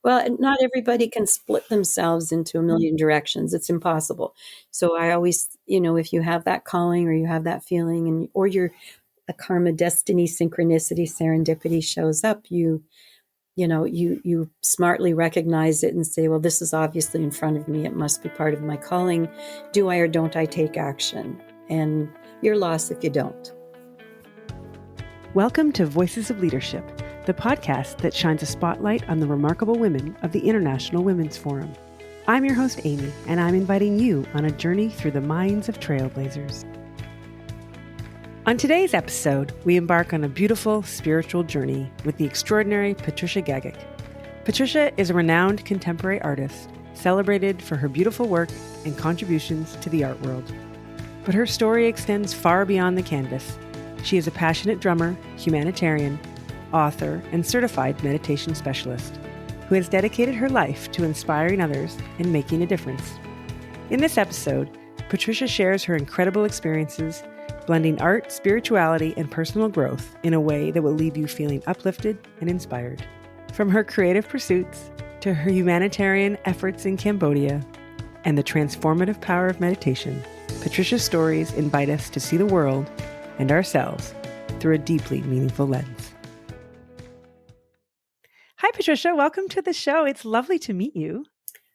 Well, not everybody can split themselves into a million directions. It's impossible. So I always, if you have that calling or you have that feeling or you're a karma, destiny, synchronicity, serendipity shows up, you smartly recognize it and say, well, this is obviously in front of me. It must be part of my calling. Do I or don't I take action? And you're lost if you don't. Welcome to Voices of Leadership, the podcast that shines a spotlight on the remarkable women of the International Women's Forum. I'm your host, Amy, and I'm inviting you on a journey through the minds of trailblazers. On today's episode, we embark on a beautiful spiritual journey with the extraordinary Patricia Gagic. Patricia is a renowned contemporary artist, celebrated for her beautiful work and contributions to the art world. But her story extends far beyond the canvas. She is a passionate drummer, humanitarian, author, and certified meditation specialist who has dedicated her life to inspiring others and making a difference. In this episode, Patricia shares her incredible experiences blending art, spirituality, and personal growth in a way that will leave you feeling uplifted and inspired. From her creative pursuits to her humanitarian efforts in Cambodia and the transformative power of meditation, Patricia's stories invite us to see the world and ourselves through a deeply meaningful lens. Hi, Patricia. Welcome to the show. It's lovely to meet you.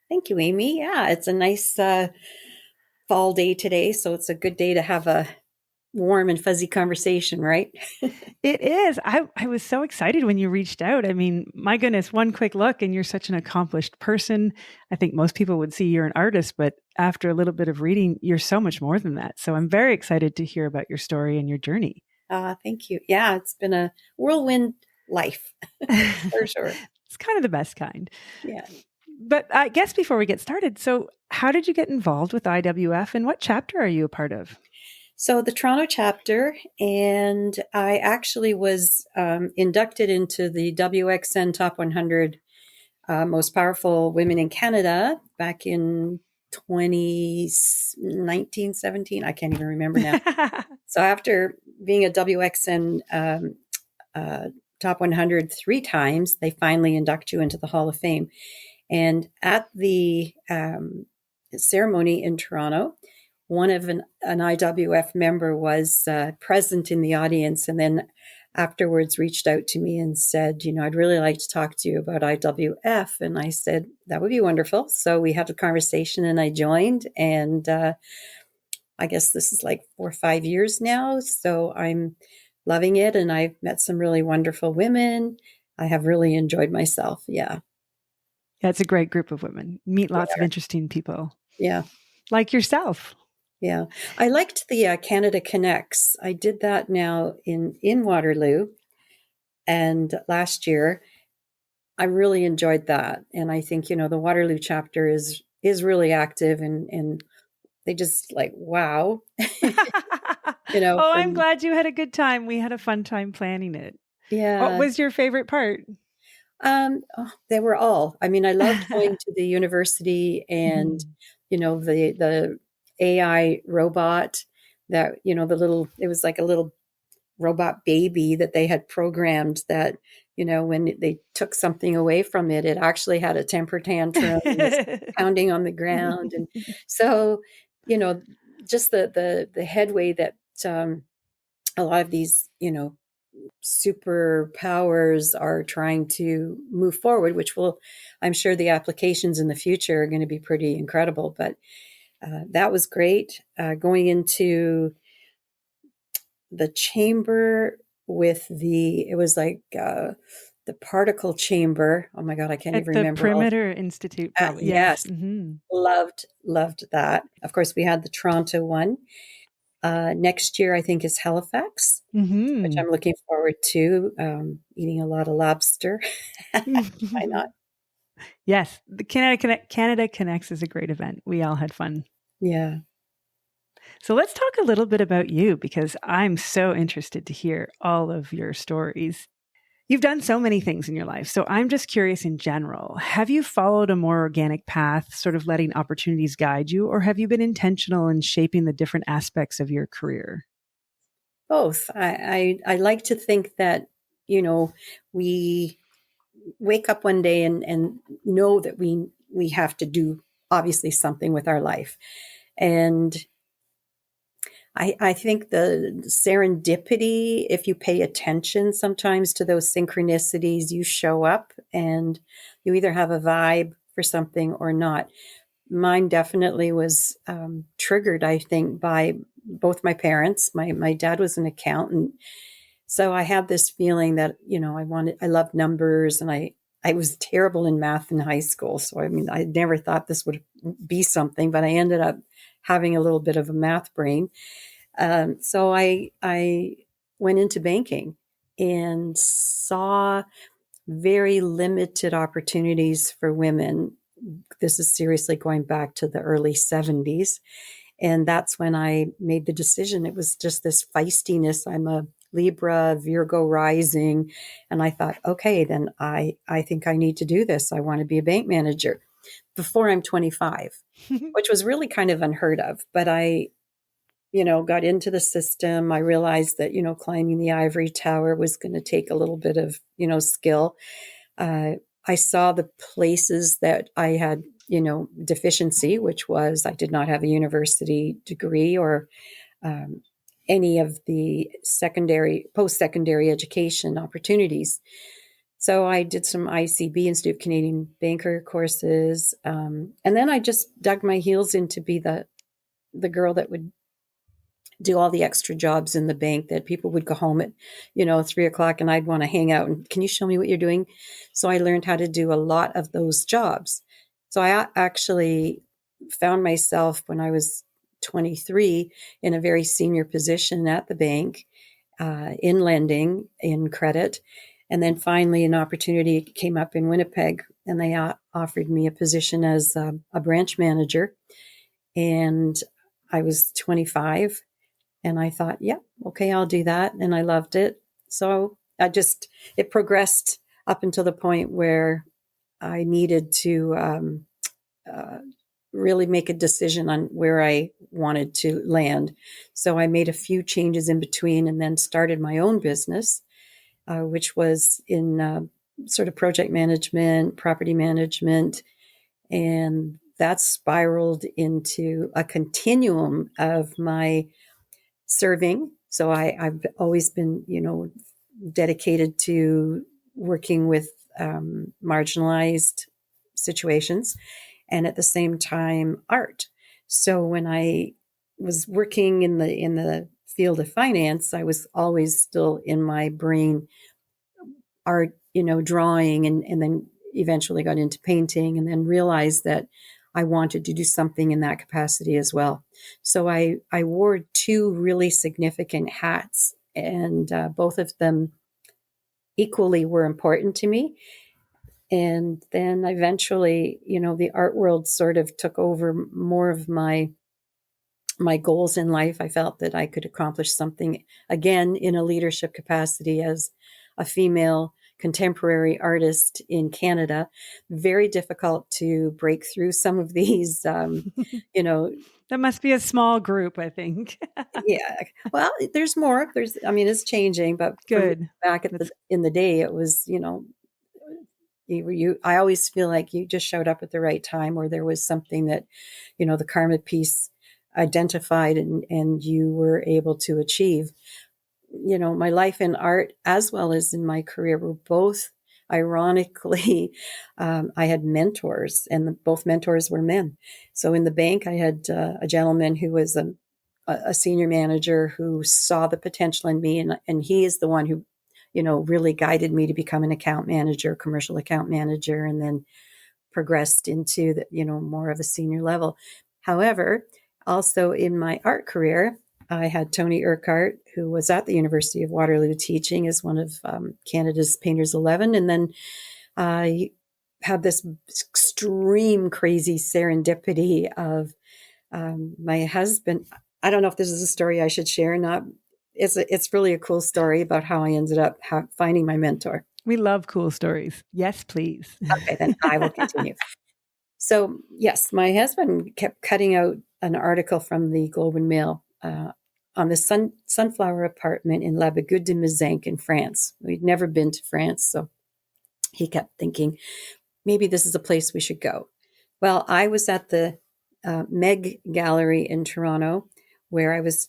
Thank you, Amy. Yeah, it's a nice fall day today, so it's a good day to have a warm and fuzzy conversation, right? It is. I was so excited when you reached out. I mean, my goodness, one quick look and you're such an accomplished person. I think most people would see you're an artist, but after a little bit of reading, you're so much more than that. So I'm very excited to hear about your story and your journey. Thank you. Yeah, it's been a whirlwind life, for sure. It's kind of the best kind. Yeah. But I guess before we get started, so how did you get involved with IWF and what chapter are you a part of? So the Toronto chapter, and I actually was inducted into the WXN Top 100 Most Powerful Women in Canada back in 2019, 17. I can't even remember now. So after being a WXN Top 100 three times, they finally induct you into the Hall of Fame. And at the ceremony in Toronto, one of an IWF member was present in the audience and then afterwards reached out to me and said, I'd really like to talk to you about IWF. And I said, that would be wonderful. So we had a conversation and I joined. And I guess this is like 4 or 5 years now. So I'm loving it. And I've met some really wonderful women. I have really enjoyed myself. Yeah. Yeah, it's a great group of women. Meet lots of interesting people. Yeah. Like yourself. Yeah. I liked the Canada Connects. I did that now in Waterloo. And last year, I really enjoyed that. And I think, the Waterloo chapter is really active and they just like, wow. I'm glad you had a good time. We had a fun time planning it. Yeah. What was your favorite part? They were all. I mean, I loved going to the university and, the AI robot that, it was like a little robot baby that they had programmed that, when they took something away from it, it actually had a temper tantrum and was pounding on the ground. And so, just the headway that a lot of these, superpowers are trying to move forward, which I'm sure the applications in the future are going to be pretty incredible. But that was great. Going into the chamber with it was like the particle chamber. Oh my God, I can't even remember. The Perimeter Institute. Probably. Yes. Mm-hmm. Loved that. Of course, we had the Toronto one. Next year, I think, is Halifax, which I'm looking forward to, eating a lot of lobster. Why not? Yes. The Canada Connects is a great event. We all had fun. Yeah. So let's talk a little bit about you because I'm so interested to hear all of your stories. You've done so many things in your life. So I'm just curious in general, have you followed a more organic path, sort of letting opportunities guide you, or have you been intentional in shaping the different aspects of your career? Both. I like to think that, we wake up one day and know that we have to do obviously something with our life. And I think the serendipity, if you pay attention sometimes to those synchronicities, you show up and you either have a vibe for something or not. Mine definitely was triggered, I think, by both my parents. My dad was an accountant. So I had this feeling that, I loved numbers, and I was terrible in math in high school. So, I mean, I never thought this would be something, but I ended up having a little bit of a math brain. So I went into banking and saw very limited opportunities for women. This is seriously going back to the early 70s. And that's when I made the decision. It was just this feistiness. I'm a Libra, Virgo rising. And I thought, okay, then I think I need to do this. I want to be a bank manager before I'm 25, which was really kind of unheard of. But I got into the system. I realized that, climbing the ivory tower was going to take a little bit of, skill. I saw the places that I had, deficiency, which was I did not have a university degree or any of the post-secondary education opportunities. So I did some ICB, Institute of Canadian Banker courses. And then I just dug my heels in to be the girl that would do all the extra jobs in the bank, that people would go home at, 3:00 and I'd want to hang out and, can you show me what you're doing? So I learned how to do a lot of those jobs. So I actually found myself when I was 23 in a very senior position at the bank, in lending, in credit. And then finally an opportunity came up in Winnipeg, and they offered me a position as a branch manager. And I was 25. And I thought, yeah, okay, I'll do that. And I loved it. So it progressed up until the point where I needed to really make a decision on where I wanted to land. So I made a few changes in between and then started my own business, which was in sort of project management, property management. And that spiraled into a continuum of my serving. So I've always been, dedicated to working with marginalized situations, and at the same time, art. So when I was working in the field of finance, I was always still in my brain art, drawing, and then eventually got into painting, and then realized that I wanted to do something in that capacity as well. So I wore two really significant hats, and both of them equally were important to me. And then eventually, the art world sort of took over more of my goals in life. I felt that I could accomplish something again in a leadership capacity as a female contemporary artist in Canada. Very difficult to break through some of these, That must be a small group, I think. Yeah. Well, there's more. It's changing, but Good. Back in the day, it was, I always feel like you just showed up at the right time, or there was something that, the karma piece identified and you were able to achieve. My life in art as well as in my career were both, ironically, I had mentors, and both mentors were men. So in the bank, I had a gentleman who was a senior manager who saw the potential in me, and he is the one who, really guided me to become an account manager, commercial account manager, and then progressed into the, more of a senior level. However, also in my art career, I had Tony Urquhart, who was at the University of Waterloo teaching as one of Canada's Painters 11. And then I had this extreme crazy serendipity of my husband. I don't know if this is a story I should share or not. It's really a cool story about how I ended up finding my mentor. We love cool stories. Yes, please. Okay, then I will continue. So, yes, my husband kept cutting out an article from the Globe and Mail on the sunflower apartment in La Bigude de Mézenc in France. We'd never been to France, so he kept thinking, maybe this is a place we should go. Well, I was at the Meg Gallery in Toronto, where I was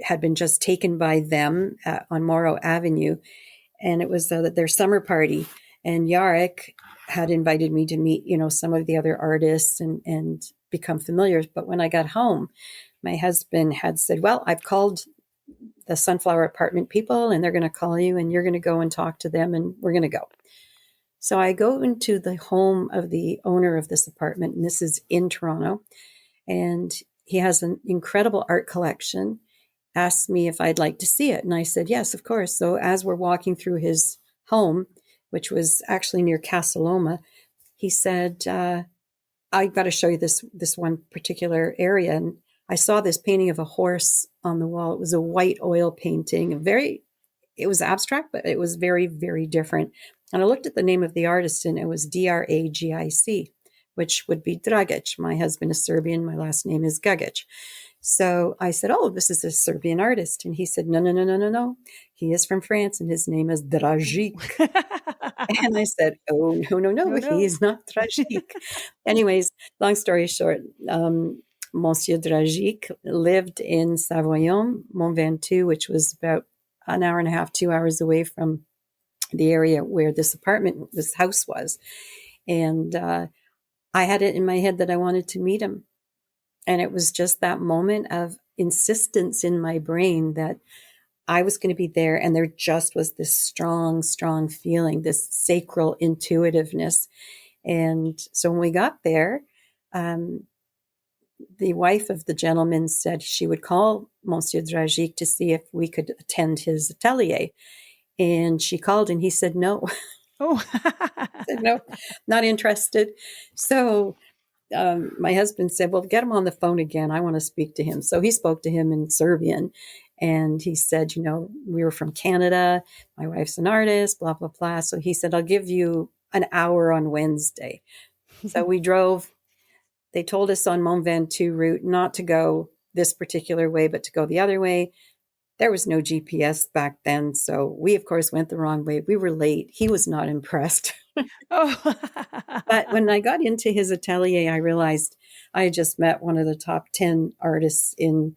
had been just taken by them on Morrow Avenue. And it was their summer party. And Yarek had invited me to meet, some of the other artists and become familiar. But when I got home, my husband had said, well, I've called the Sunflower Apartment people and they're going to call you and you're going to go and talk to them and we're going to go. So I go into the home of the owner of this apartment, and this is in Toronto. And he has an incredible art collection, asked me if I'd like to see it. And I said, yes, of course. So as we're walking through his home, which was actually near Casa Loma, he said, I've got to show you this one particular area. And I saw this painting of a horse on the wall. It was a white oil painting, it was abstract, but it was very, very different. And I looked at the name of the artist and it was Dragic, which would be Dragic. My husband is Serbian. My last name is Gagic. So I said, oh, this is a Serbian artist. And he said, no. He is from France and his name is Dragic. And I said, oh, no, he is not Dragic. Anyways, long story short, Monsieur Dragic lived in Savoyon, Mont Ventoux, which was about an hour and a half, 2 hours away from the area where this house was. And I had it in my head that I wanted to meet him. And it was just that moment of insistence in my brain that I was going to be there. And there just was this strong, strong feeling, this sacral intuitiveness. And so when we got there, the wife of the gentleman said she would call Monsieur Dragic to see if we could attend his atelier. And she called and he said, no. Oh, said, no, not interested. So my husband said, well, get him on the phone again. I want to speak to him. So he spoke to him in Serbian. And he said, we were from Canada. My wife's an artist, blah, blah, blah. So he said, I'll give you an hour on Wednesday. So we drove. They told us on Mont Ventoux route not to go this particular way, but to go the other way. There was no GPS back then. So we, of course, went the wrong way. We were late. He was not impressed. oh. But when I got into his atelier, I realized I had just met one of the top 10 artists in,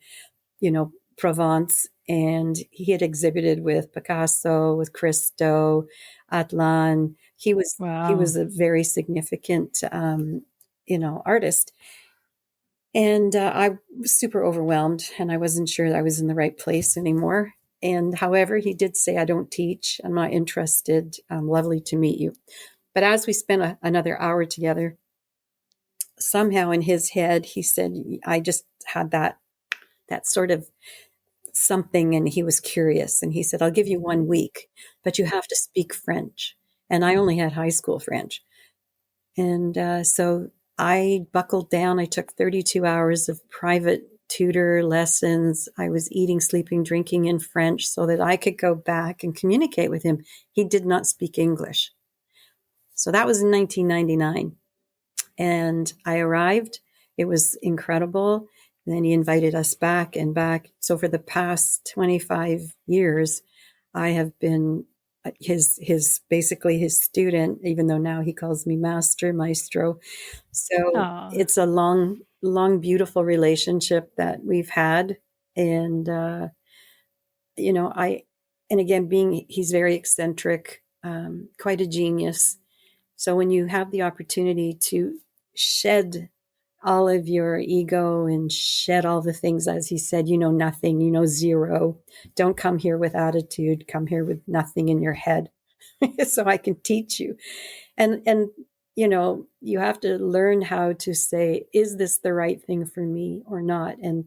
Provence. And he had exhibited with Picasso, with Christo, Atlan. He was a very significant, artist. And I was super overwhelmed and I wasn't sure I was in the right place anymore. And however, he did say, I don't teach. I'm not interested. Lovely to meet you. But as we spent another hour together, somehow in his head, he said, I just had that sort of something. And he was curious. And he said, I'll give you 1 week, but you have to speak French. And I only had high school French. And so I buckled down. I took 32 hours of private tutor lessons. I was eating, sleeping, drinking in French so that I could go back and communicate with him. He did not speak English. So that was in 1999. And I arrived. It was incredible. And then he invited us back and back. So for the past 25 years, I have been basically his student, even though now he calls me maestro. So It's a long, beautiful relationship that we've had. And, he's very eccentric, quite a genius. So when you have the opportunity to shed all of your ego and shed all the things, as he said, nothing, zero. Don't come here with attitude. Come here with nothing in your head so I can teach you. And you have to learn how to say, is this the right thing for me or not? And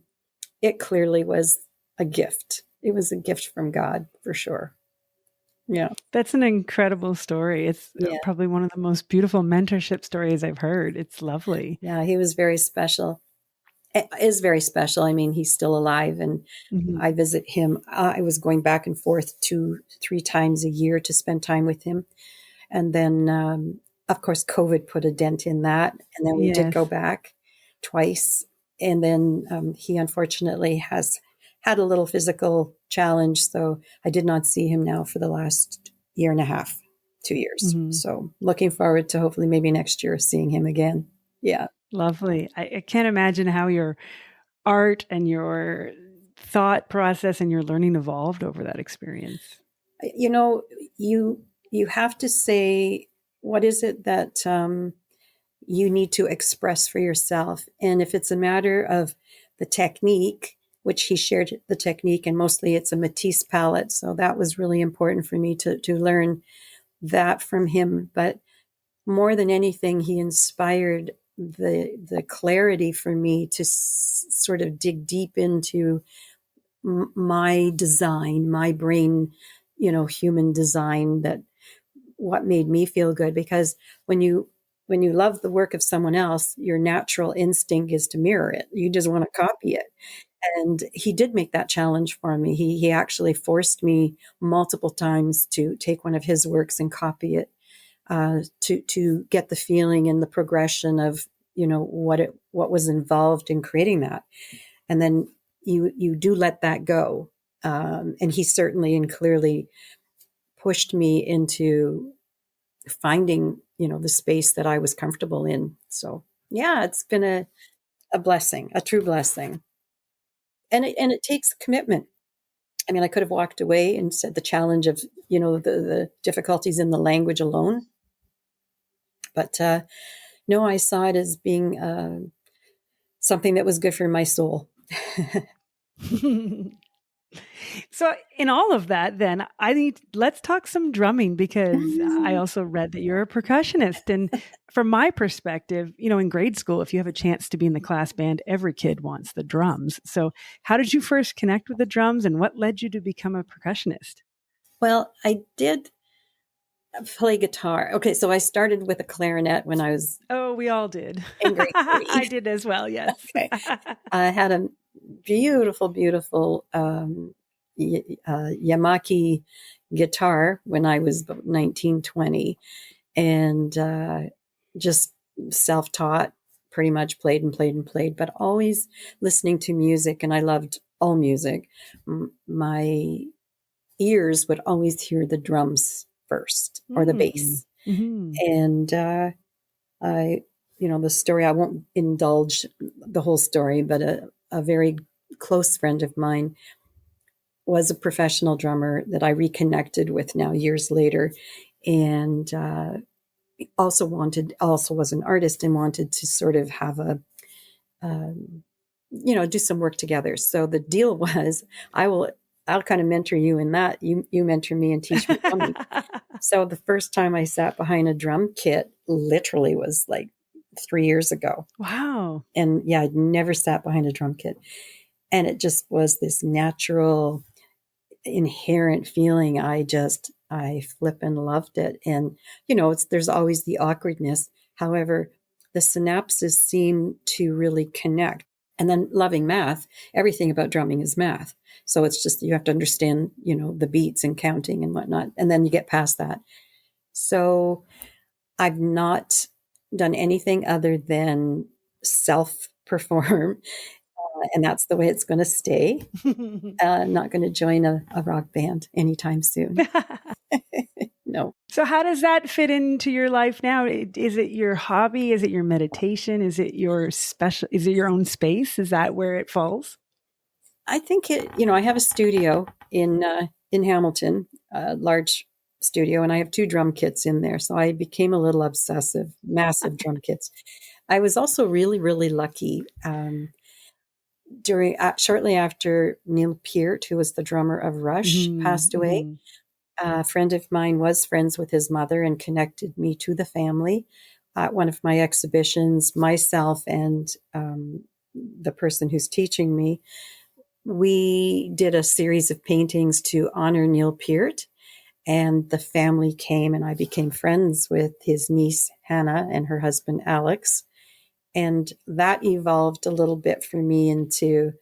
it clearly was a gift. It was a gift from God for sure. Yeah. That's an incredible story. It's probably one of the most beautiful mentorship stories I've heard. It's lovely. Yeah, he was very special. Is very special. I mean, he's still alive and I visit him. I was going back and forth 2-3 times a year to spend time with him. And then, of course, COVID put a dent in that. And then we did go back twice. And then he unfortunately has had a little physical challenge. So I did not see him now for the last year and a half. 2 years. Mm-hmm. So looking forward to hopefully maybe next year seeing him again. Yeah. Lovely. I can't imagine how your art and your thought process and your learning evolved over that experience. You know, you have to say, what is it that you need to express for yourself? And if it's a matter of the technique, which he shared the technique, and mostly it's a Matisse palette. So that was really important for me to learn that from him. But more than anything, he inspired the clarity for me to sort of dig deep into my design, my brain, human design, that what made me feel good. Because when you love the work of someone else, your natural instinct is to mirror it. You just want to copy it. And he did make that challenge for me. He actually forced me multiple times to take one of his works and copy it, to get the feeling and the progression of what was involved in creating that. And then you do let that go. And he certainly and clearly pushed me into finding the space that I was comfortable in. So yeah, it's been a blessing, a true blessing. And it takes commitment. I mean, I could have walked away and said the challenge of the difficulties in the language alone, but no, I saw it as being something that was good for my soul. So in all of that, then let's talk some drumming, because I also read that you're a percussionist. And from my perspective, in grade school, if you have a chance to be in the class band, every kid wants the drums. So how did you first connect with the drums, and what led you to become a percussionist? Well, I did play guitar. Okay, so I started with a clarinet when I was we all did. in grade 3. I did as well, yes. Okay. I had a beautiful Yamaki guitar when I was about 19, 20, and just self-taught, pretty much played and played and played, but always listening to music. And I loved all music. My ears would always hear the drums first, or the bass. Mm-hmm. And the story, I won't indulge the whole story, but a very close friend of mine was a professional drummer that I reconnected with now years later, and also was an artist and wanted to sort of have do some work together. So the deal was, I'll kind of mentor you in that. You mentor me and teach me drumming. So the first time I sat behind a drum kit literally was like 3 years ago. Wow. And yeah, I'd never sat behind a drum kit. And it just was this natural, inherent feeling. I flippin' loved it. And, there's always the awkwardness. However, the synapses seem to really connect. And then loving math, everything about drumming is math. So it's just, you have to understand, the beats and counting and whatnot. And then you get past that. So I've not done anything other than self-perform. And that's the way it's going to stay. I'm not going to join a rock band anytime soon. No. So how does that fit into your life now? Is it your hobby? Is it your meditation? Is it is it your own space? Is that where it falls? I think I have a studio in Hamilton, a large studio, and I have 2 drum kits in there. So I became a little obsessive, massive drum kits. I was also really, really lucky. Shortly after Neil Peart, who was the drummer of Rush, passed away, a friend of mine was friends with his mother and connected me to the family. At one of my exhibitions, myself and the person who's teaching me, we did a series of paintings to honor Neil Peart, and the family came, and I became friends with his niece, Hannah, and her husband, Alex. And that evolved a little bit for me into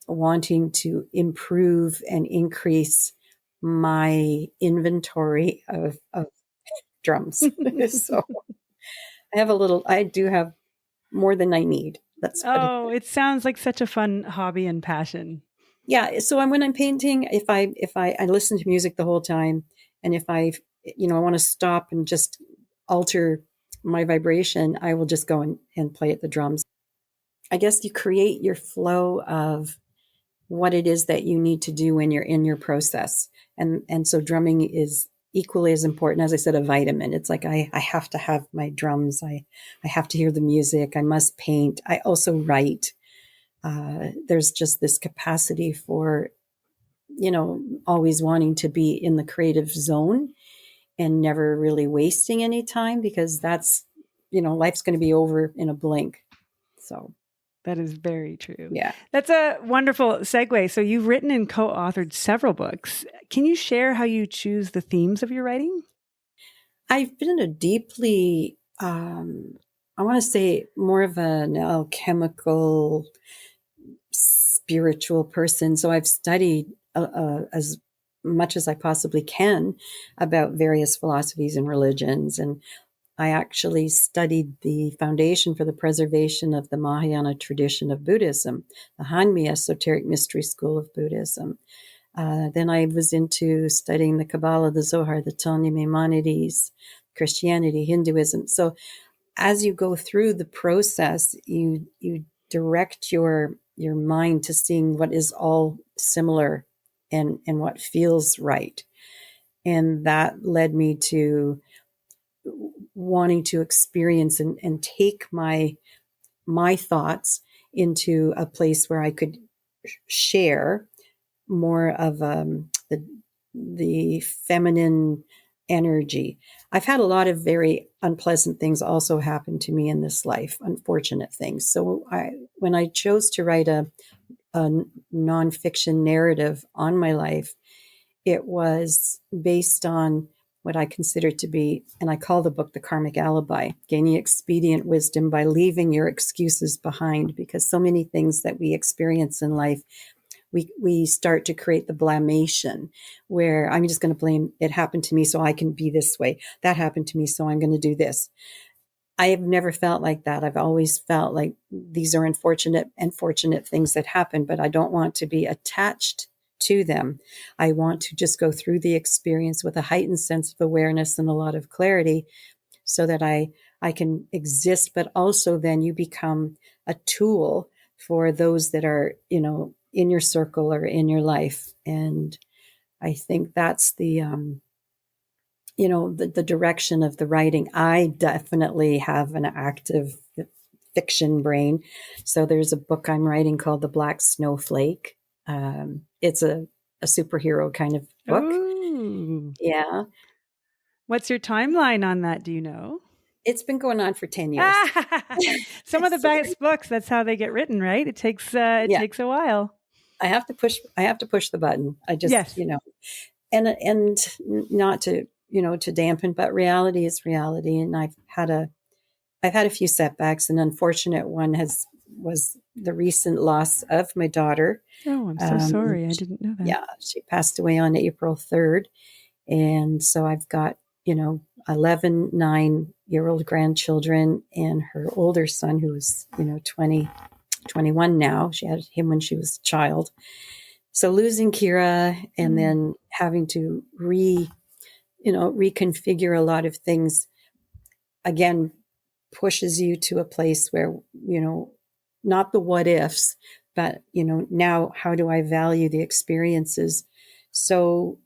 wanting to improve and increase my inventory of drums. So I do have more than I need. It sounds like such a fun hobby and passion. Yeah. So when I'm painting, if I listen to music the whole time, And if I want to stop and just alter my vibration, I will just go and play at the drums. I guess you create your flow of what it is that you need to do when you're in your process. And so drumming is equally as important, as I said, a vitamin. It's like I have to have my drums. I have to hear the music. I must paint. I also write. There's just this capacity for, always wanting to be in the creative zone and never really wasting any time, because that's, life's going to be over in a blink. So that is very true. Yeah. That's a wonderful segue. So you've written and co-authored several books. Can you share how you choose the themes of your writing? I've been a deeply, I want to say more of an alchemical, spiritual person. So I've studied as much as I possibly can about various philosophies and religions. And I actually studied the foundation for the preservation of the Mahayana tradition of Buddhism, the Hanmi Esoteric Mystery School of Buddhism. Then I was into studying the Kabbalah, the Zohar, the Tanya Maimonides, Christianity, Hinduism. So as you go through the process, you direct your mind to seeing what is all similar and what feels right. And that led me to wanting to experience and take my thoughts into a place where I could share more of the feminine energy. I've had a lot of very unpleasant things also happen to me in this life, unfortunate things. So when I chose to write a nonfiction narrative on my life, it was based on what I consider to be, and I call the book The Karmic Alibi, gaining expedient wisdom by leaving your excuses behind, because so many things that we experience in life, we start to create the blamation where I'm just going to blame, it happened to me so I can be this way. That happened to me so I'm going to do this. I have never felt like that. I've always felt like these are unfortunate and fortunate things that happen, but I don't want to be attached to them. I want to just go through the experience with a heightened sense of awareness and a lot of clarity so that I can exist, but also then you become a tool for those that are, in your circle or in your life. And I think that's the direction of the writing. I definitely have an active fiction brain. So there's a book I'm writing called The Black Snowflake. It's a superhero kind of book. Ooh. Yeah. What's your timeline on that? Do you know? It's been going on for 10 years. Some of the best books, that's how they get written, right? It takes takes a while. I have to push the button. I just, yes. And not to, to dampen, but reality is reality. And I've had a few setbacks. An unfortunate one was the recent loss of my daughter. Oh, I'm so sorry. I didn't know that. Yeah. She passed away on April 3rd. And so I've got, 11, 9-year-old grandchildren and her older son, who was, 21 now. She had him when she was a child. So losing Kira and then having to reconfigure a lot of things, again, pushes you to a place where, not the what ifs, but, now how do I value the experiences? So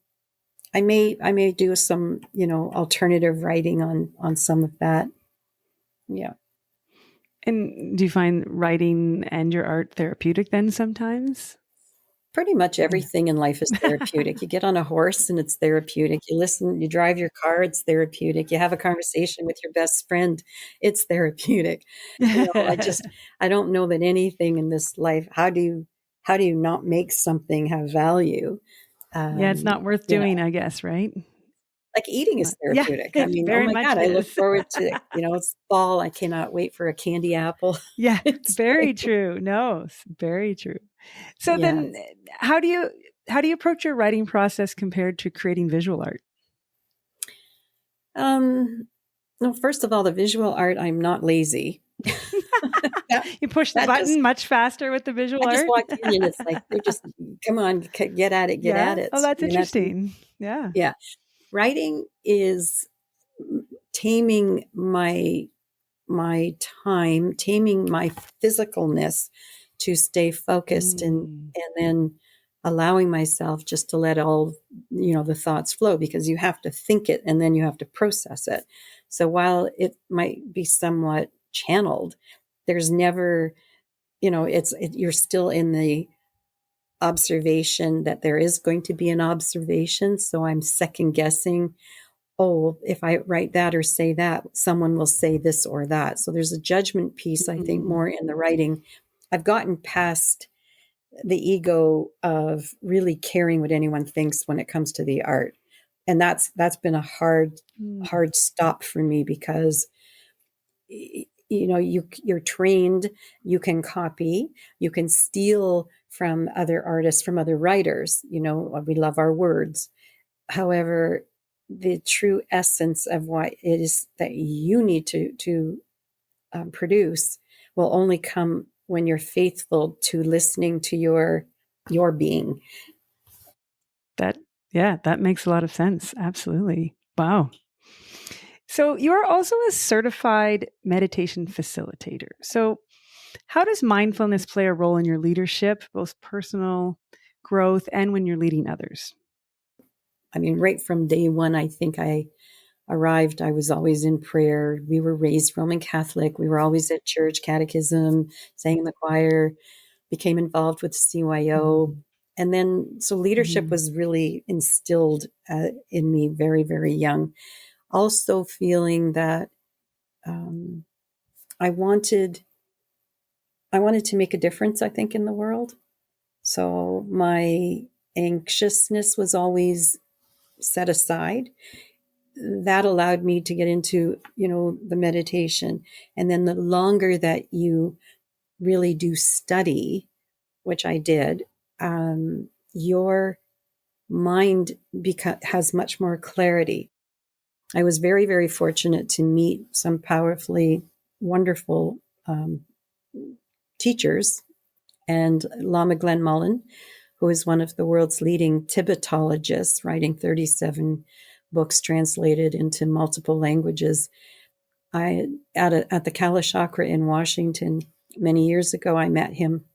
I may do some, alternative writing on some of that. Yeah. And do you find writing and your art therapeutic then sometimes? Pretty much everything in life is therapeutic. You get on a horse and it's therapeutic. You listen, you drive your car, it's therapeutic. You have a conversation with your best friend, it's therapeutic. I don't know that anything in this life, how do you not make something have value? It's not worth doing, I guess, right? Like eating is therapeutic. Yeah, I mean, very oh my much God, I look is. forward to, it's fall. I cannot wait for a candy apple. Yeah, very true. No, very true. So then how do you approach your writing process compared to creating visual art? Well, first of all, the visual art, I'm not lazy. You push the button much faster with the visual art? I just walked in and it's like, they're just, come on, get at it, get at it. Oh, that's interesting. Yeah. Yeah. writing is taming my time, taming my physicalness to stay focused, and then allowing myself just to let all, the thoughts flow, because you have to think it and then you have to process it. So while it might be somewhat channeled, there's never, you're still in the observation that there is going to be an observation. So I'm second guessing, oh, if I write that or say that, someone will say this or that. So there's a judgment piece, I think, more in the writing. I've gotten past the ego of really caring what anyone thinks when it comes to the art. And that's been a hard stop for me, because you're trained, you can copy, you can steal from other artists, from other writers. We love our words. However, the true essence of what it is that you need to produce will only come when you're faithful to listening to your being. That makes a lot of sense. Absolutely. Wow. So you're also a certified meditation facilitator. So how does mindfulness play a role in your leadership, both personal growth and when you're leading others? I mean, right from day one, I think I arrived, I was always in prayer. We were raised Roman Catholic. We were always at church, catechism, sang in the choir, became involved with CYO. And then, so leadership was really instilled in me very, very young. Also feeling that I wanted to make a difference, I think, in the world. So my anxiousness was always set aside. That allowed me to get into, the meditation. And then the longer that you really do study, which I did, your mind has much more clarity. I was very, very fortunate to meet some powerfully wonderful teachers, and Lama Glenn Mullen, who is one of the world's leading Tibetologists, writing 37 books translated into multiple languages. At the Kalachakra in Washington many years ago, I met him,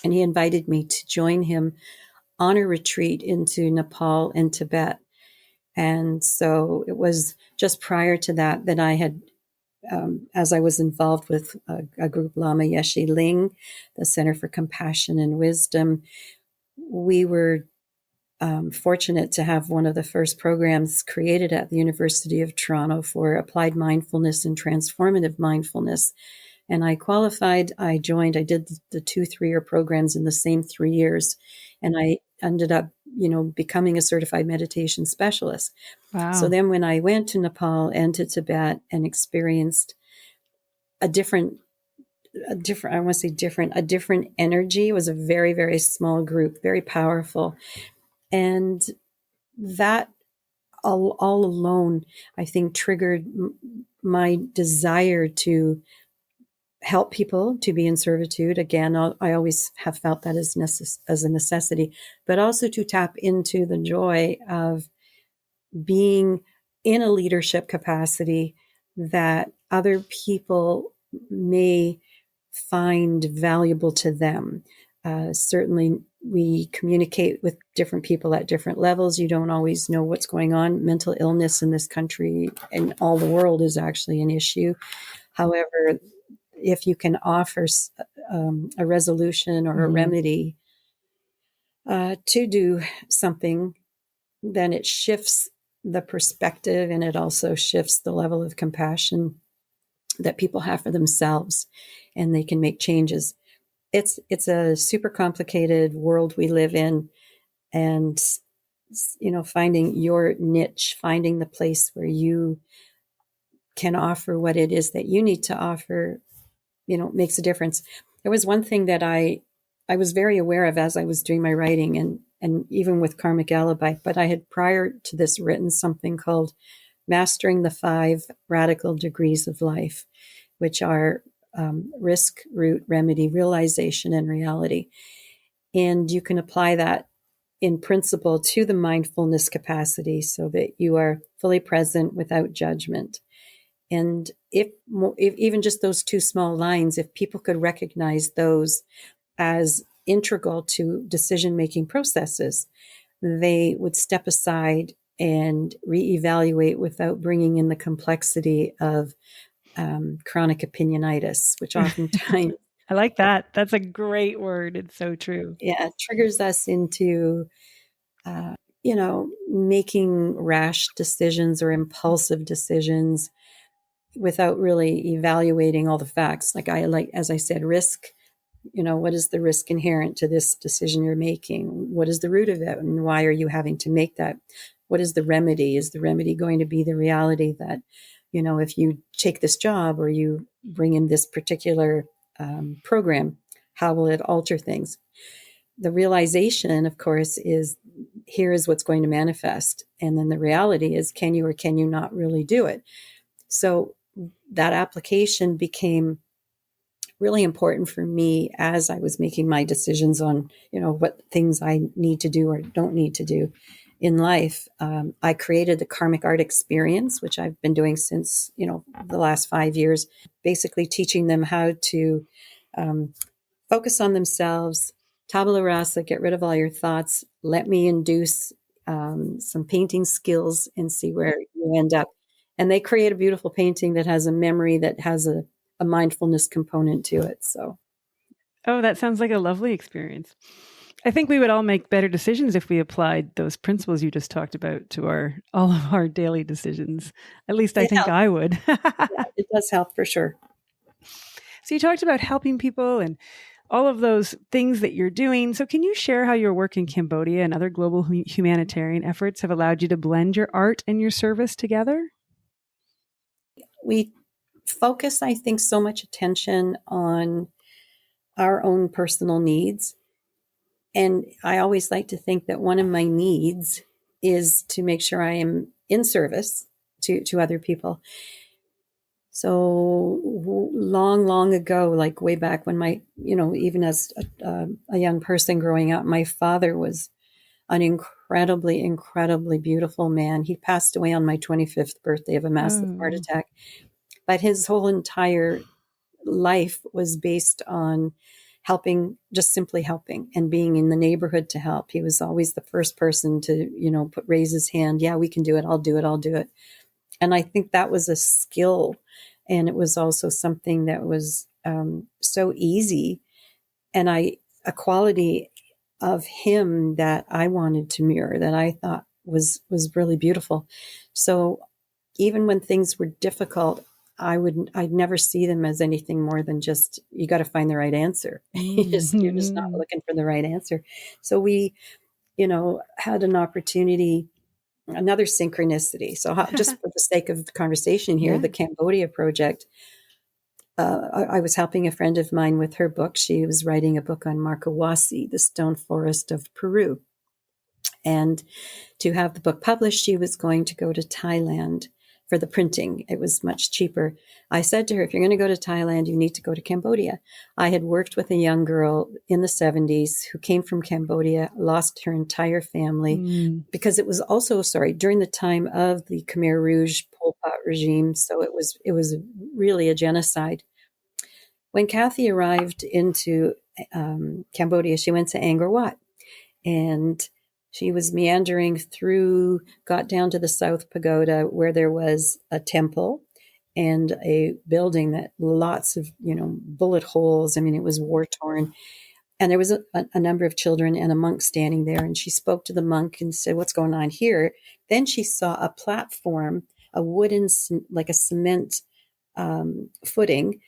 and he invited me to join him on a retreat into Nepal and Tibet. And so it was just prior to that I had, as I was involved with a group, Lama Yeshe Ling, the Center for Compassion and Wisdom, we were fortunate to have one of the first programs created at the University of Toronto for applied mindfulness and transformative mindfulness. And I qualified, I joined, I did the 2 3-year programs in the same 3 years. And I ended up, becoming a certified meditation specialist. Wow. So then when I went to Nepal and to Tibet and experienced a different energy, it was a very, very small group, very powerful. And that all alone, I think, triggered my desire to help people, to be in servitude. Again, I always have felt that as a necessity, but also to tap into the joy of being in a leadership capacity that other people may find valuable to them. Certainly, we communicate with different people at different levels. You don't always know what's going on. Mental illness in this country and all the world is actually an issue. However, if you can offer a resolution or a remedy to do something, then it shifts the perspective, and it also shifts the level of compassion that people have for themselves, and they can make changes. It's a super complicated world we live in, and finding your niche, finding the place where you can offer what it is that you need to offer, makes a difference. There was one thing that I was very aware of as I was doing my writing, and even with Karmic Alibi, but I had prior to this written something called Mastering the 5 Radical Degrees of Life, which are risk, root, remedy, realization, and reality. And you can apply that in principle to the mindfulness capacity so that you are fully present without judgment. And if even just those two small lines, if people could recognize those as integral to decision-making processes, they would step aside and reevaluate without bringing in the complexity of chronic opinionitis, which oftentimes I like that. That's a great word. It's so true. triggers us into, making rash decisions or impulsive decisions without really evaluating all the facts. As I said, risk. What is the risk inherent to this decision you're making? What is the root of it? And why are you having to make that? What is the remedy? Is the remedy going to be the reality that, if you take this job or you bring in this particular program, how will it alter things? The realization, of course, is here is what's going to manifest. And then the reality is, can you or can you not really do it? So that application became really important for me as I was making my decisions on, what things I need to do or don't need to do in life. I created the karmic art experience, which I've been doing since, the last 5 years, basically teaching them how to focus on themselves, tabula rasa, get rid of all your thoughts, let me induce some painting skills and see where you end up. And they create a beautiful painting that has a memory, that has a mindfulness component to it. So, oh, that sounds like a lovely experience. I think we would all make better decisions if we applied those principles you just talked about to all of our daily decisions. At least I think I would. Yeah, it does help for sure. So you talked about helping people and all of those things that you're doing. So can you share how your work in Cambodia and other global humanitarian efforts have allowed you to blend your art and your service together? We focus, I think, so much attention on our own personal needs. And I always like to think that one of my needs is to make sure I am in service to other people. So long ago, like way back when even as a young person growing up, my father was an incredibly beautiful man. He passed away on my 25th birthday of a massive heart attack. But his whole entire life was based on just simply helping and being in the neighborhood to help. He was always the first person to, raise his hand. Yeah, we can do it. I'll do it. And I think that was a skill. And it was also something that was so easy. And a quality of him that I wanted to mirror, that I thought was really beautiful. So even when things were difficult, I'd never see them as anything more than just, you got to find the right answer. You're just not looking for the right answer. So we, had an opportunity, another synchronicity. So just for the sake of the conversation here, the Cambodia project, I was helping a friend of mine with her book. She was writing a book on Markawasi, the stone forest of Peru. And to have the book published, she was going to go to Thailand for the printing. It was much cheaper. I said to her, if you're going to go to Thailand, you need to go to Cambodia. I had worked with a young girl in the 70s who came from Cambodia, lost her entire family because it was also, during the time of the Khmer Rouge Pol Pot regime. So it was really a genocide. When Kathy arrived into Cambodia, she went to Angkor Wat, and she was meandering through, got down to the South Pagoda where there was a temple and a building that lots of, bullet holes. I mean, it was war torn. And there was a number of children and a monk standing there. And she spoke to the monk and said, what's going on here? Then she saw a platform, a wooden, like a cement footing.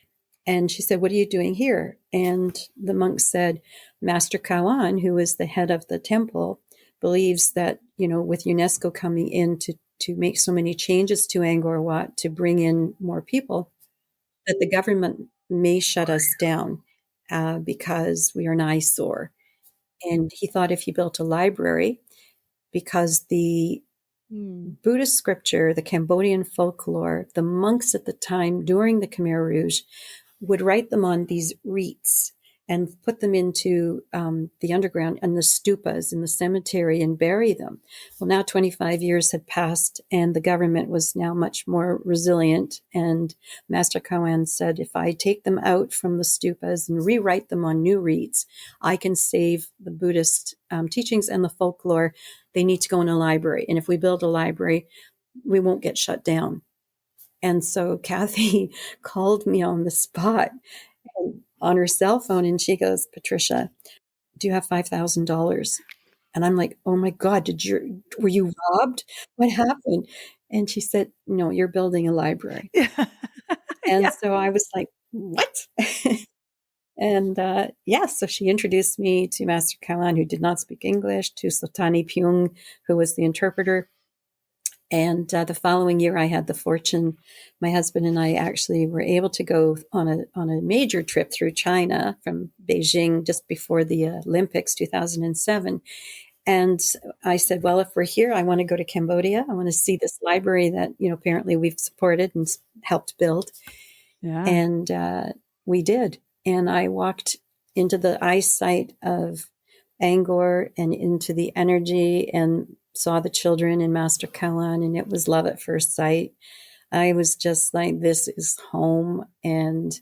And she said, what are you doing here? And the monk said, Master Kawan, who is the head of the temple, believes that, with UNESCO coming in to make so many changes to Angkor Wat to bring in more people, that the government may shut us down because we are an eyesore. And he thought if he built a library, because the Buddhist scripture, the Cambodian folklore, the monks at the time during the Khmer Rouge would write them on these reeds. and put them into the underground and the stupas in the cemetery and bury them. Well, now 25 years had passed and the government was now much more resilient. And Master Kawan said, if I take them out from the stupas and rewrite them on new reeds, I can save the Buddhist teachings and the folklore. They need to go in a library. And if we build a library, we won't get shut down. And so Kathy called me on the spot on her cell phone, and she goes, Patricia, do you have $5,000? And I'm like, oh my God, were you robbed? What happened? And she said, no, you're building a library. And Yeah. so I was like, what? And so she introduced me to Master Kalan, who did not speak English, to Sotani Pyung, who was the interpreter. And the following year, I had the fortune. My husband and I actually were able to go on a major trip through China from Beijing just before the Olympics, 2007. And I said, well, if we're here, I want to go to Cambodia. I want to see this library that apparently we've supported and helped build. Yeah. And we did. And I walked into the eyesight of Angkor and into the energy and saw the children in Master Kalan, and it was love at first sight. I was just like, this is home. And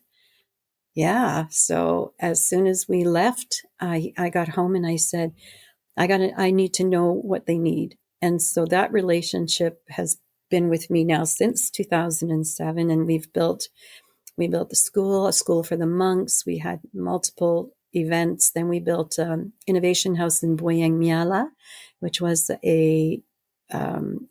so as soon as we left, I got home and I said, I need to know what they need. And so that relationship has been with me now since 2007. And we built the school, a school for the monks. We had multiple events. Then we built Innovation House in Boyang Miala, which was a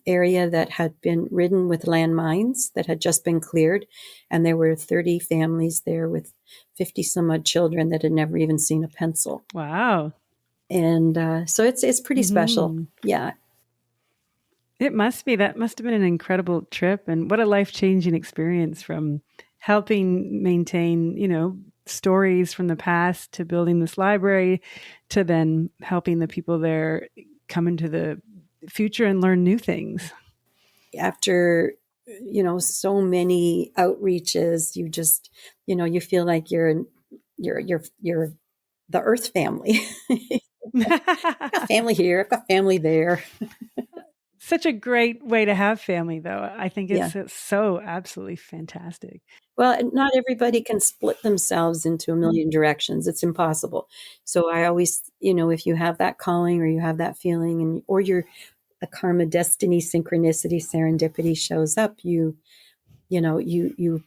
area that had been ridden with landmines that had just been cleared. And there were 30 families there with 50 some odd children that had never even seen a pencil. Wow. And so it's pretty special. Yeah. It must be. That must have been an incredible trip. And what a life-changing experience, from helping maintain, stories from the past to building this library to then helping the people there come into the future and learn new things. After, so many outreaches, you just, you feel like you're the Earth family. I've got family here. I've got family there. Such a great way to have family, though. I think it's so absolutely fantastic. Well, not everybody can split themselves into a million directions. It's impossible. So I always, if you have that calling or you have that feeling, or you're a karma, destiny, synchronicity, serendipity shows up, you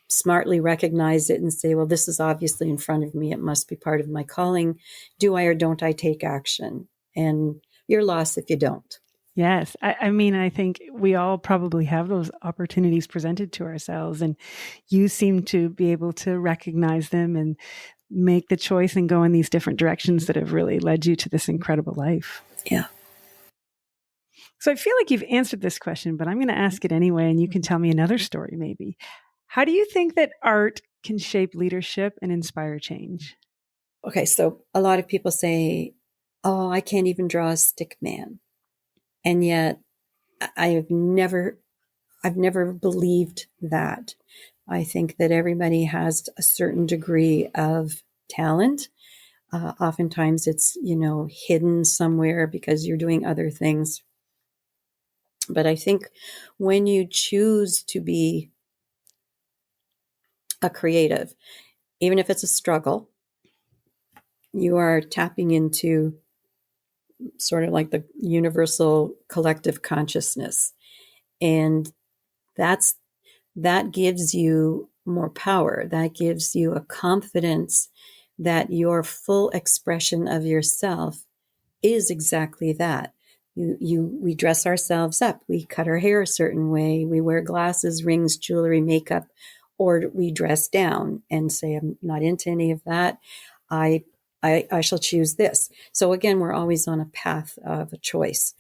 smartly recognize it and say, well, this is obviously in front of me. It must be part of my calling. Do I or don't I take action? And you're lost if you don't. Yes. I think we all probably have those opportunities presented to ourselves, and you seem to be able to recognize them and make the choice and go in these different directions that have really led you to this incredible life. Yeah. So I feel like you've answered this question, but I'm going to ask it anyway, and you can tell me another story maybe. How do you think that art can shape leadership and inspire change? Okay. So a lot of people say, oh, I can't even draw a stick man. And yet I've never believed that. I think that everybody has a certain degree of talent. Oftentimes it's, hidden somewhere because you're doing other things. But I think when you choose to be a creative, even if it's a struggle, you are tapping into sort of like the universal collective consciousness. And that gives you more power. That gives you a confidence that your full expression of yourself is exactly that. We dress ourselves up. We cut our hair a certain way. We wear glasses, rings, jewelry, makeup, or we dress down and say, I'm not into any of that. I shall choose this. So again, we're always on a path of a choice.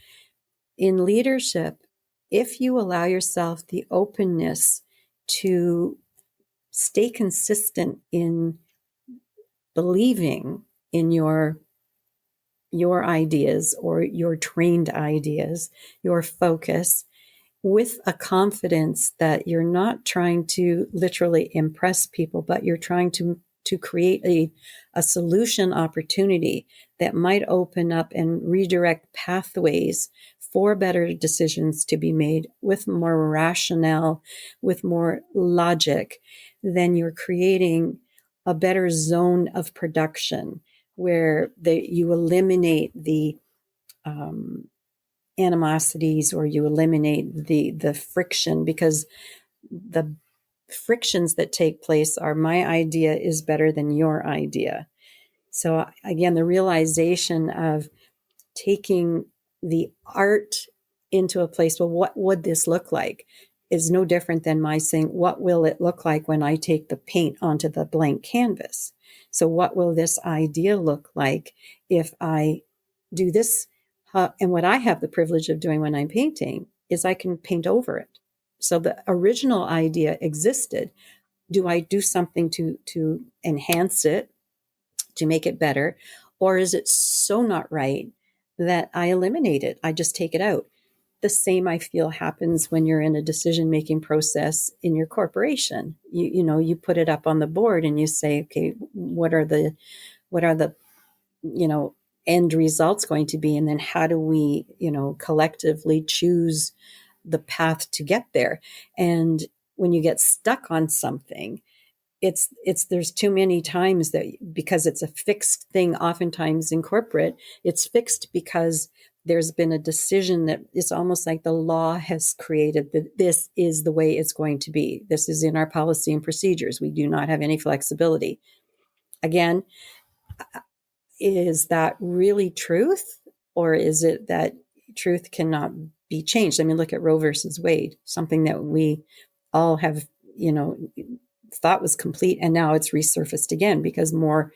In leadership, if you allow yourself the openness to stay consistent in believing in your ideas or your trained ideas, your focus, with a confidence that you're not trying to literally impress people, but you're trying to to create a solution opportunity that might open up and redirect pathways for better decisions to be made with more rationale, with more logic, then you're creating a better zone of production where you eliminate the animosities, or you eliminate the friction, because the frictions that take place are my idea is better than your idea. So again, the realization of taking the art into a place, well, what would this look like, is no different than my saying, what will it look like when I take the paint onto the blank canvas? So what will this idea look like if I do this? And what I have the privilege of doing when I'm painting is I can paint over it. So the original idea existed. Do I do something to enhance it, to make it better? Or is it so not right that I eliminate it? I just take it out. The same, I feel, happens when you're in a decision-making process in your corporation. You put it up on the board and you say, okay, what are the end results going to be? And then how do we, collectively choose the path to get there? And when you get stuck on something, there's too many times that, because it's a fixed thing, oftentimes in corporate, it's fixed because there's been a decision that it's almost like the law has created that this is the way it's going to be. This is in our policy and procedures. We do not have any flexibility. Again, is that really truth? Or is it that truth cannot be changed? I mean, look at Roe versus Wade, something that we all have, thought was complete, and now it's resurfaced again because more,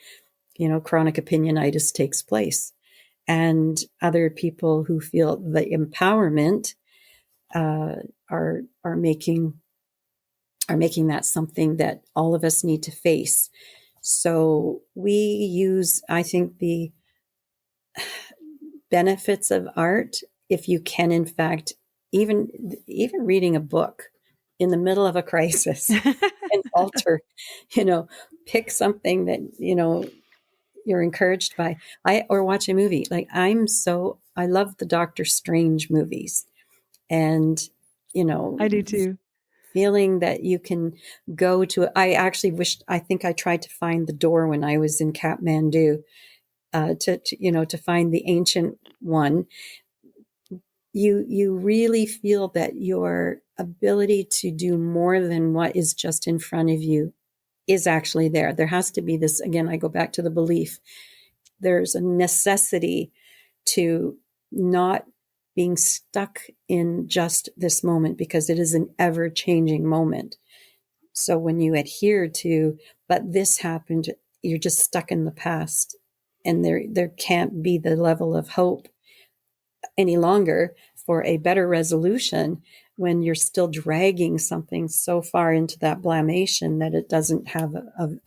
chronic opinionitis takes place. And other people who feel the empowerment are making that something that all of us need to face. So we use, I think, the benefits of art, if you can, in fact, even reading a book in the middle of a crisis and alter, pick something that, you're encouraged by, or watch a movie. Like I love the Doctor Strange movies, and, I do too. Feeling that you can go to, I think I tried to find the door when I was in Kathmandu, to find the ancient one. You really feel that your ability to do more than what is just in front of you is actually there. There has to be this, again, I go back to the belief. There's a necessity to not being stuck in just this moment, because it is an ever-changing moment. So when you adhere to, but this happened, you're just stuck in the past, and there can't be the level of hope any longer for a better resolution when you're still dragging something so far into that blamation that it doesn't have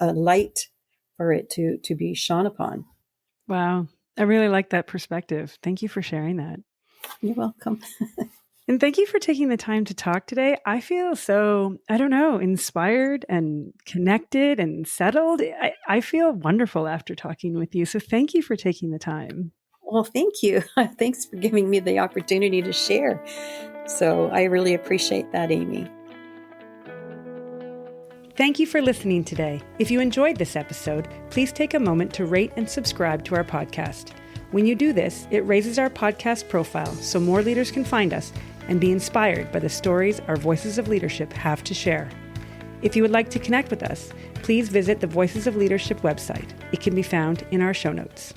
a light for it to be shone upon. Wow. I really like that perspective. Thank you for sharing that. You're welcome. And thank you for taking the time to talk today. I feel so, inspired and connected and settled. I feel wonderful after talking with you. So thank you for taking the time. Well, thank you. Thanks for giving me the opportunity to share. So I really appreciate that, Amy. Thank you for listening today. If you enjoyed this episode, please take a moment to rate and subscribe to our podcast. When you do this, it raises our podcast profile so more leaders can find us and be inspired by the stories our Voices of Leadership have to share. If you would like to connect with us, please visit the Voices of Leadership website. It can be found in our show notes.